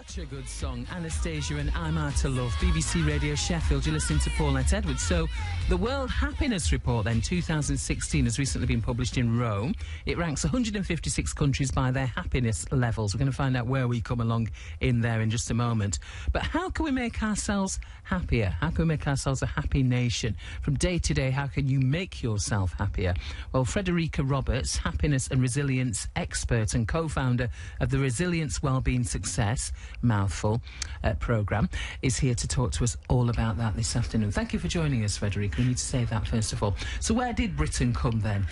Such a good song, Anastasia and I'm Out of Love, BBC Radio Sheffield. You're listening to Paulette Edwards. So, the World Happiness Report, then, 2016, has recently been published in Rome. It ranks 156 countries by their happiness levels. We're going to find out where we come along in there in just a moment. But how can we make ourselves happier? How can we make ourselves a happy nation? From day to day, how can you make yourself happier? Well, Frederika Roberts, happiness and resilience expert and co-founder of the Resilience Wellbeing Success mouthful programme, is here to talk to us all about that this afternoon. Thank you for joining us, Frederika. We need to say that first of all. So where did Britain come then?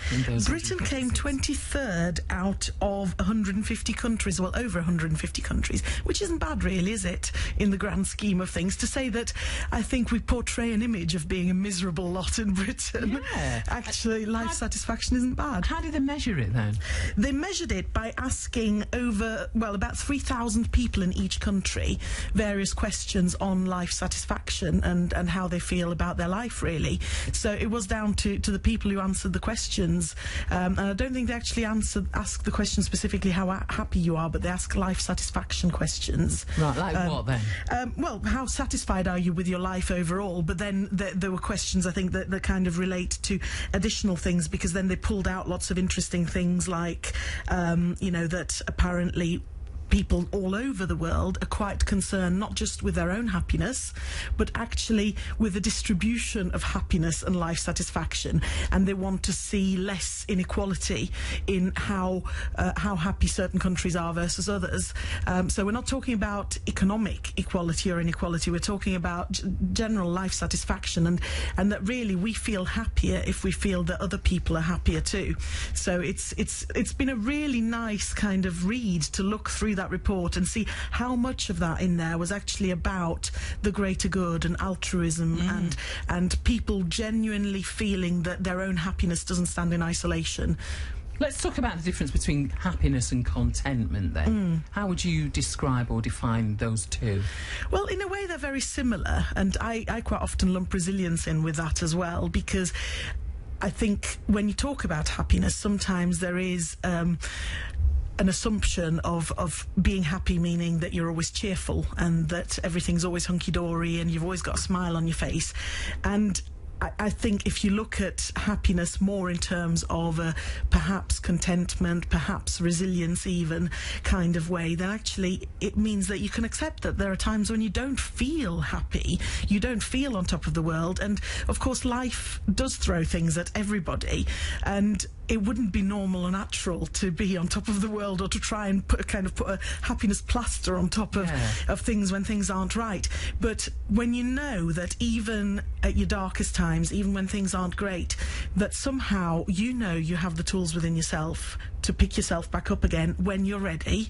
Britain came 23rd out of 150 countries, well, over 150 countries, which isn't bad really, is it, in the grand scheme of things? To say that I think we portray an image of being a miserable lot in Britain. Yeah. Actually, life satisfaction isn't bad. How did they measure it then? They measured it by asking about 3,000 people in each country various questions on life satisfaction and how they feel about their life, really. So it was down to the people who answered the questions, and I don't think they actually ask the question specifically how happy you are, but they ask life satisfaction questions. Right, like what then? Well, how satisfied are you with your life overall? But then there were questions, I think, that kind of relate to additional things, because then they pulled out lots of interesting things like, that apparently people all over the world are quite concerned not just with their own happiness, but actually with the distribution of happiness and life satisfaction, and they want to see less inequality in how happy certain countries are versus others. So we're not talking about economic equality or inequality, we're talking about general life satisfaction, and that really we feel happier if we feel that other people are happier too. So it's been a really nice kind of read to look through that report and see how much of that in there was actually about the greater good and altruism and people genuinely feeling that their own happiness doesn't stand in isolation. Let's talk about the difference between happiness and contentment then. How would you describe or define those two? Well, in a way they're very similar, and I quite often lump resilience in with that as well, because I think when you talk about happiness, sometimes there is an assumption of being happy meaning that you're always cheerful and that everything's always hunky-dory and you've always got a smile on your face. And I think if you look at happiness more in terms of perhaps contentment, perhaps resilience even kind of way, then actually it means that you can accept that there are times when you don't feel happy, you don't feel on top of the world, and of course life does throw things at everybody, and it wouldn't be normal or natural to be on top of the world or to try and put a happiness plaster on top of things when things aren't right. But when you know that even at your darkest times, even when things aren't great, that somehow you know you have the tools within yourself to pick yourself back up again when you're ready,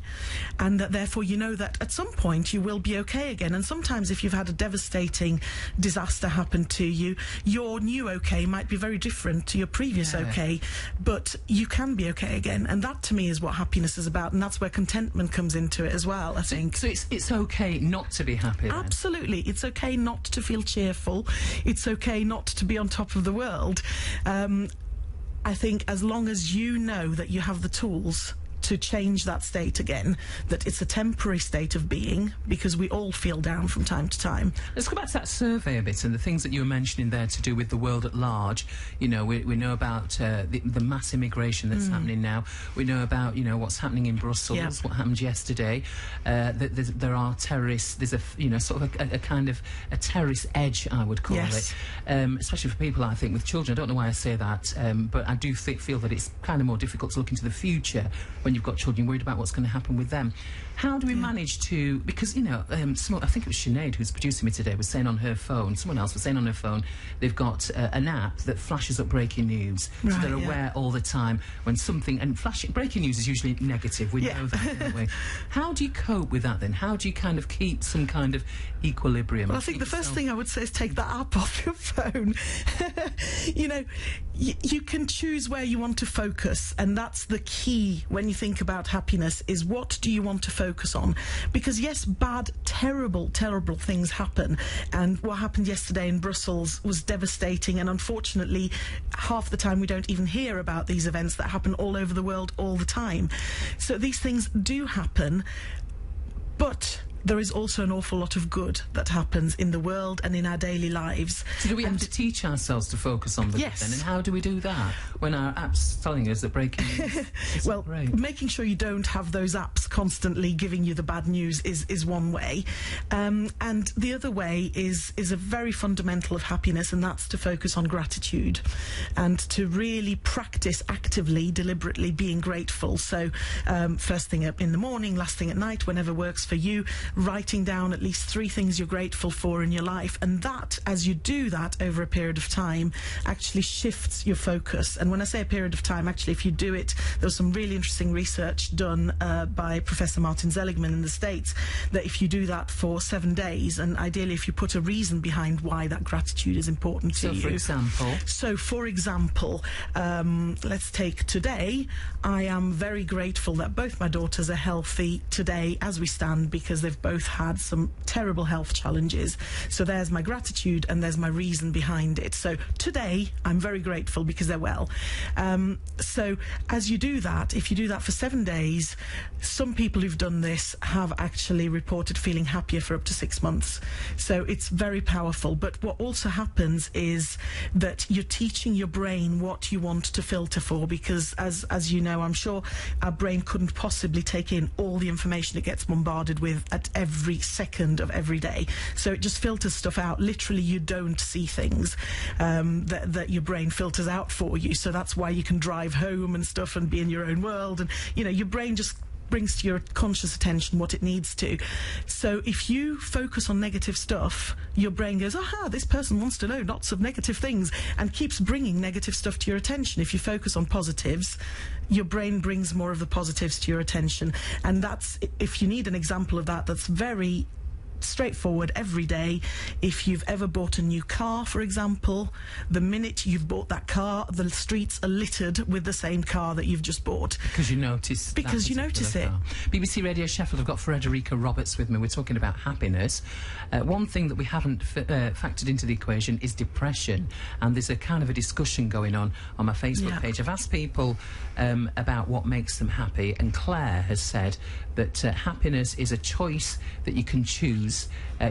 and that therefore you know that at some point you will be okay again. And sometimes if you've had a devastating disaster happen to you, your new okay might be very different to your previous okay, but you can be okay again. And that to me is what happiness is about, and that's where contentment comes into it as well, I think. So it's okay not to be happy then? Absolutely. It's okay not to feel cheerful. It's okay not to be on top of the world. I think as long as you know that you have the tools to change that state again, that it's a temporary state of being, because we all feel down from time to time. Let's go back to that survey a bit and the things that you were mentioning there to do with the world at large. You know, we know about the mass immigration that's happening now. We know about, what's happening in Brussels, what happened yesterday. There are terrorists. There's a kind of a terrorist edge, I would call it, especially for people, I think, with children. I don't know why I say that, but I do feel that it's kind of more difficult to look into the future when you've got children, worried about what's going to happen with them. How do we manage to, because, I think it was Sinead who's producing me today, was saying on her phone, someone else was saying on her phone, they've got an app that flashes up breaking news, so they're aware all the time when something, and breaking news is usually negative, we know that, don't we? How do you cope with that then? How do you kind of keep some kind of equilibrium? Well, I think the first thing I would say is take that app off your phone. You can choose where you want to focus, and that's the key when you think about happiness, is what do you want to focus on? Because yes, bad, terrible things happen, and what happened yesterday in Brussels was devastating, and unfortunately half the time we don't even hear about these events that happen all over the world all the time. So these things do happen, but there is also an awful lot of good that happens in the world and in our daily lives. So do we have to teach ourselves to focus on the good then? And how do we do that when our app's telling us that breaking news is well, great? Making sure you don't have those apps constantly giving you the bad news is one way. And the other way is a very fundamental of happiness, and that's to focus on gratitude and to really practice actively, deliberately being grateful. So first thing up in the morning, last thing at night, whenever works for you, writing down at least 3 things you're grateful for in your life. And that, as you do that over a period of time, actually shifts your focus. And when I say a period of time, actually, if you do it, there was some really interesting research done by Professor Martin Seligman in the States, that if you do that for 7 days, and ideally if you put a reason behind why that gratitude is important to you. So for example, let's take today. I am very grateful that both my daughters are healthy today as we stand, because they've both had some terrible health challenges. So there's my gratitude and there's my reason behind it. So today I'm very grateful because they're well. So as you do that, if you do that for 7 days, some people who've done this have actually reported feeling happier for up to 6 months. So it's very powerful. But what also happens is that you're teaching your brain what you want to filter for, because as you know, I'm sure, our brain couldn't possibly take in all the information it gets bombarded with at every second of every day. So it just filters stuff out. Literally, you don't see things that your brain filters out for you. So that's why you can drive home and stuff and be in your own world. And, you know, your brain just brings to your conscious attention what it needs to. So if you focus on negative stuff, your brain goes, aha, this person wants to know lots of negative things, and keeps bringing negative stuff to your attention. If you focus on positives, your brain brings more of the positives to your attention. And that's, if you need an example of that, that's very straightforward every day. If you've ever bought a new car, for example, the minute you've bought that car, the streets are littered with the same car that you've just bought. Because you notice. Because you notice it. BBC Radio Sheffield, I've got Frederika Roberts with me. We're talking about happiness. One thing that we haven't factored into the equation is depression. And there's a kind of a discussion going on my Facebook page. I've asked people about what makes them happy, and Claire has said that happiness is a choice that you can choose.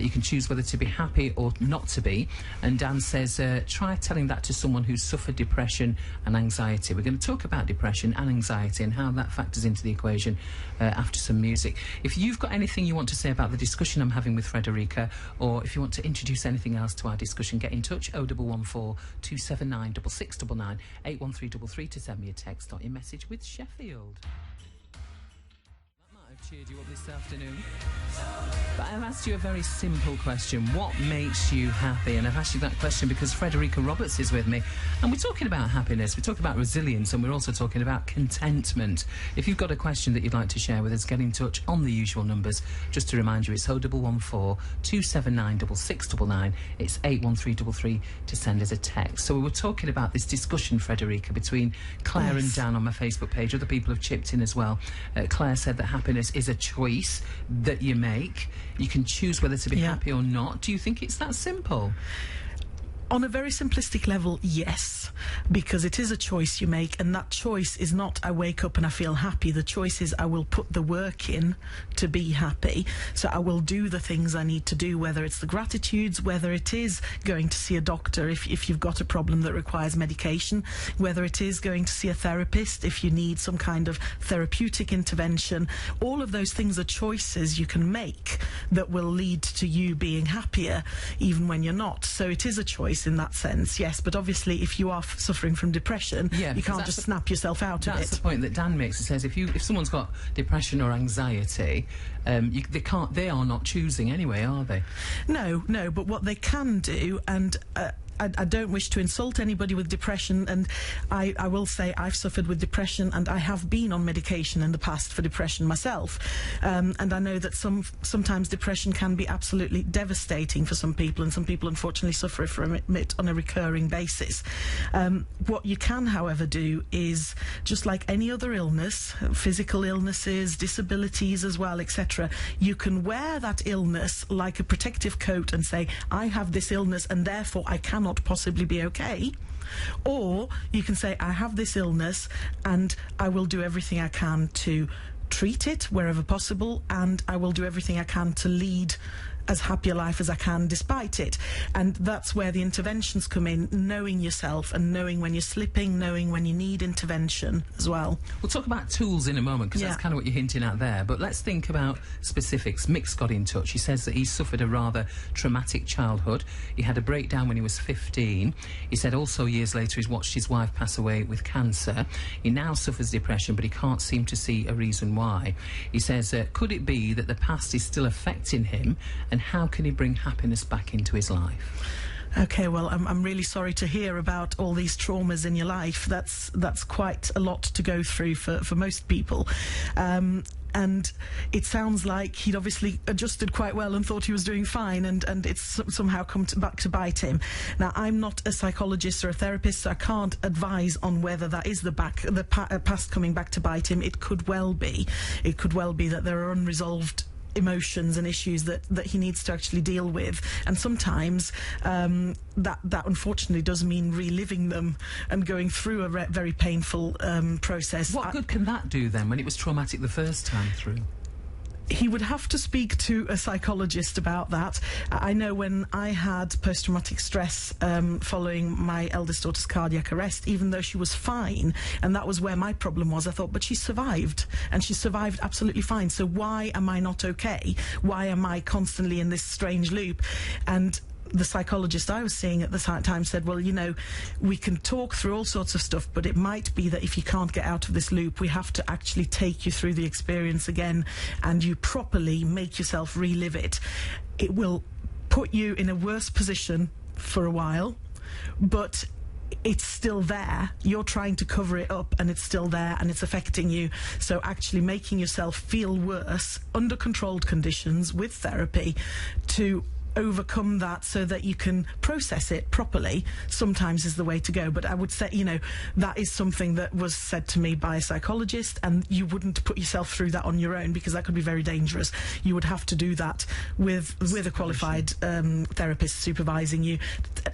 You can choose whether to be happy or not to be. And Dan says, try telling that to someone who's suffered depression and anxiety. We're going to talk about depression and anxiety and how that factors into the equation after some music. If you've got anything you want to say about the discussion I'm having with Frederika, or if you want to introduce anything else to our discussion, get in touch. 0114 279 6699 81333 to send me a text or your message with Sheffield. Cheered you up this afternoon. But I've asked you a very simple question. What makes you happy? And I've asked you that question because Frederika Roberts is with me, and we're talking about happiness, we're talking about resilience, and we're also talking about contentment. If you've got a question that you'd like to share with us, get in touch on the usual numbers. Just to remind you, it's 0114 279 6699. It's 81333 to send us a text. So we were talking about this discussion, Frederika, between Claire and Dan on my Facebook page. Other people have chipped in as well. Claire said that happiness is a choice that you make. You can choose whether to be happy or not. Do you think it's that simple? On a very simplistic level, yes, because it is a choice you make, and that choice is not I wake up and I feel happy. The choice is I will put the work in to be happy. So I will do the things I need to do, whether it's the gratitudes, whether it is going to see a doctor if you've got a problem that requires medication, whether it is going to see a therapist if you need some kind of therapeutic intervention. All of those things are choices you can make that will lead to you being happier even when you're not. So it is a choice in that sense, yes, but obviously if you are suffering from depression, you can't just snap yourself out of it. That's the point that Dan makes. It says if someone's got depression or anxiety, they are not choosing anyway, are they? No, but what they can do, and I don't wish to insult anybody with depression, and I will say I've suffered with depression, and I have been on medication in the past for depression myself, and I know that sometimes depression can be absolutely devastating for some people, and some people unfortunately suffer from it on a recurring basis. What you can, however, do is, just like any other illness, physical illnesses, disabilities as well, etc., you can wear that illness like a protective coat and say, I have this illness and therefore I cannot possibly be okay. Or you can say, I have this illness and I will do everything I can to treat it wherever possible, and I will do everything I can to lead as happy a life as I can despite it. And that's where the interventions come in, knowing yourself and knowing when you're slipping, knowing when you need intervention as well. We'll talk about tools in a moment, because that's kind of what you're hinting at there, but let's think about specifics. Mick's got in touch. He says that he suffered a rather traumatic childhood. He had a breakdown when he was 15. He said also years later he's watched his wife pass away with cancer. He now suffers depression, but he can't seem to see a reason why. He says, could it be that the past is still affecting him, and how can he bring happiness back into his life? Okay, well, I'm really sorry to hear about all these traumas in your life. That's quite a lot to go through for most people. And it sounds like he'd obviously adjusted quite well and thought he was doing fine, and it's somehow come back to bite him. Now, I'm not a psychologist or a therapist, so I can't advise on whether that is the past coming back to bite him. It could well be. It could well be that there are unresolved emotions and issues that he needs to actually deal with, and sometimes that unfortunately does mean reliving them and going through a very painful process. What good can that do then, when it was traumatic the first time through? He would have to speak to a psychologist about that. I know when I had post-traumatic stress following my eldest daughter's cardiac arrest, even though she was fine, and that was where my problem was, I thought, but she survived, and she survived absolutely fine, so why am I not okay? Why am I constantly in this strange loop? And the psychologist I was seeing at the time said, well, you know, we can talk through all sorts of stuff, but it might be that if you can't get out of this loop, we have to actually take you through the experience again, and you properly make yourself relive it. It will put you in a worse position for a while, but it's still there. You're trying to cover it up, and it's still there, and it's affecting you. So actually making yourself feel worse under controlled conditions with therapy to overcome that so that you can process it properly sometimes is the way to go. But I would say, you know, that is something that was said to me by a psychologist, and you wouldn't put yourself through that on your own, because that could be very dangerous. You would have to do that with a qualified therapist supervising you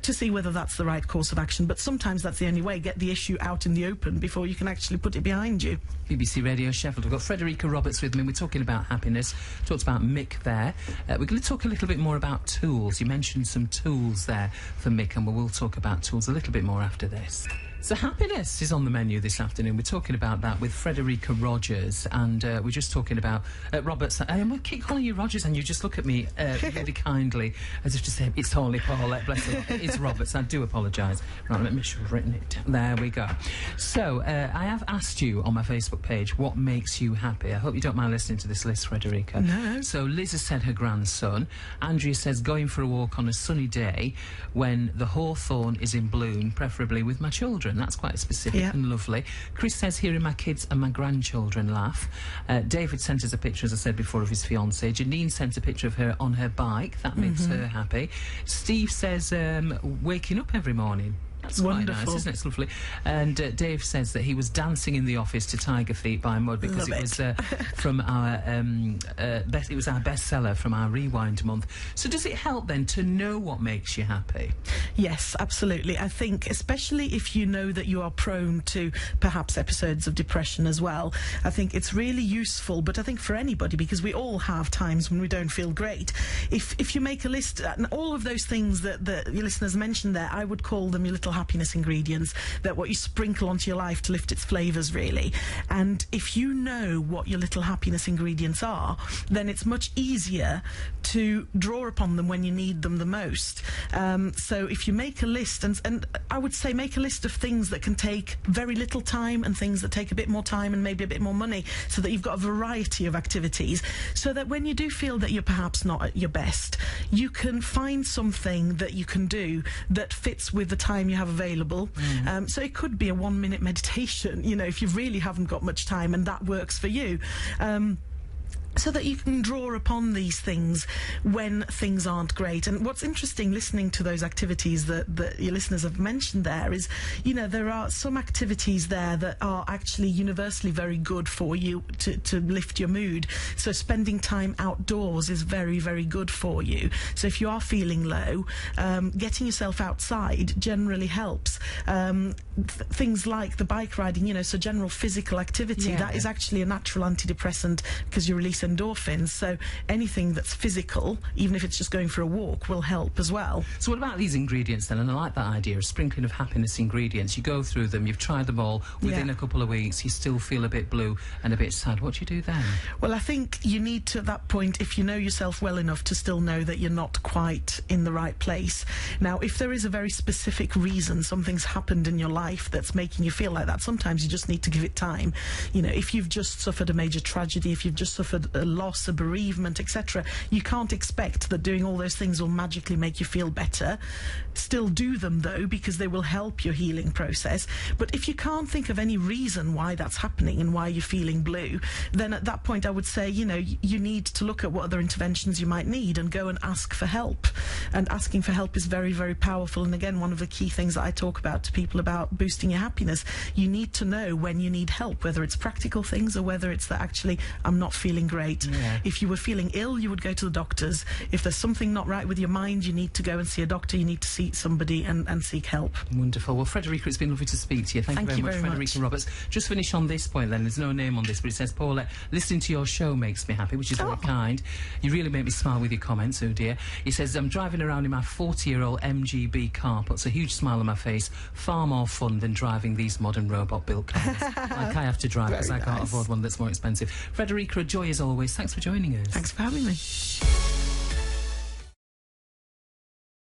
to see whether that's the right course of action. But sometimes that's the only way. Get the issue out in the open before you can actually put it behind you. BBC Radio Sheffield. We've got Frederika Roberts with me. We're talking about happiness. Talked about Mick there. We're going to talk a little bit more about tools. You mentioned some tools there for Mick, and we'll talk about tools a little bit more after this. So happiness is on the menu this afternoon. We're talking about that with Frederika Rogers, and we're just talking about Roberts. And we'll keep calling you Rogers, and you just look at me really kindly as if to say, it's only Paulette, bless her. It's Roberts. I do apologise. Right, let me make sure I've written it down. There we go. So I have asked you on my Facebook page, what makes you happy? I hope you don't mind listening to this list, Frederika. No. So Liz has said her grandson. Andrea says going for a walk on a sunny day when the hawthorn is in bloom, preferably with my children. That's quite specific and lovely. Chris says hearing my kids and my grandchildren laugh. David sent us a picture, as I said before, of his fiancée. Janine sent a picture of her on her bike. That makes her happy. Steve says waking up every morning. That's wonderful. Quite nice, isn't it? It's lovely. And Dave says that he was dancing in the office to Tiger Feet by Mud because it was from our it was our bestseller from our Rewind month. So does it help then to know what makes you happy? Yes, absolutely. I think especially if you know that you are prone to perhaps episodes of depression as well, I think it's really useful, but I think for anybody, because we all have times when we don't feel great. If you make a list, and all of those things that your listeners mentioned there, I would call them your little happiness ingredients, that what you sprinkle onto your life to lift its flavours, really. And if you know what your little happiness ingredients are, then it's much easier to draw upon them when you need them the most. So if you make a list, and I would say make a list of things that can take very little time and things that take a bit more time and maybe a bit more money, so that you've got a variety of activities, so that when you do feel that you're perhaps not at your best, you can find something that you can do that fits with the time you have available. So it could be a 1-minute meditation, you know, if you really haven't got much time and that works for you. so that you can draw upon these things when things aren't great. And what's interesting listening to those activities that your listeners have mentioned there is, you know, there are some activities there that are actually universally very good for you to lift your mood. So spending time outdoors is very, very good for you. So if you are feeling low, getting yourself outside generally helps. Things like the bike riding, you know, so general physical activity, that is actually a natural antidepressant because you release endorphins. So anything that's physical, even if it's just going for a walk, will help as well. So what about these ingredients then? And I like that idea, a sprinkling of happiness ingredients. You go through them, you've tried them all, within a couple of weeks you still feel a bit blue and a bit sad. What do you do then? Well, I think you need to, at that point, if you know yourself well enough, to still know that you're not quite in the right place. Now, if there is a very specific reason, something's happened in your life that's making you feel like that, sometimes you just need to give it time. You know, if you've just suffered a major tragedy, if you've just suffered a loss, a bereavement, etc., you can't expect that doing all those things will magically make you feel better. Still do them, though, because they will help your healing process. But if you can't think of any reason why that's happening and why you're feeling blue, then at that point I would say, you know, you need to look at what other interventions you might need and go and ask for help. And asking for help is very, very powerful. And again, one of the key things that I talk about to people about boosting your happiness, you need to know when you need help, whether it's practical things or whether it's that actually I'm not feeling great. If you were feeling ill, you would go to the doctors. If there's something not right with your mind, you need to go and see a doctor, you need to see somebody and seek help. Wonderful. Well, Frederika, it's been lovely to speak to you. Thank you very much, Frederika Roberts. Just finish on this point then, there's no name on this, but it says, Paulette, listening to your show makes me happy, which is very kind. You really make me smile with your comments, oh dear. He says, I'm driving around in my 40-year-old MGB car, puts a huge smile on my face, far more fun than driving these modern robot-built cars. Like I have to drive because I can't afford one that's more expensive. Frederika, a joy as always. Thanks for joining us. Thanks for having me.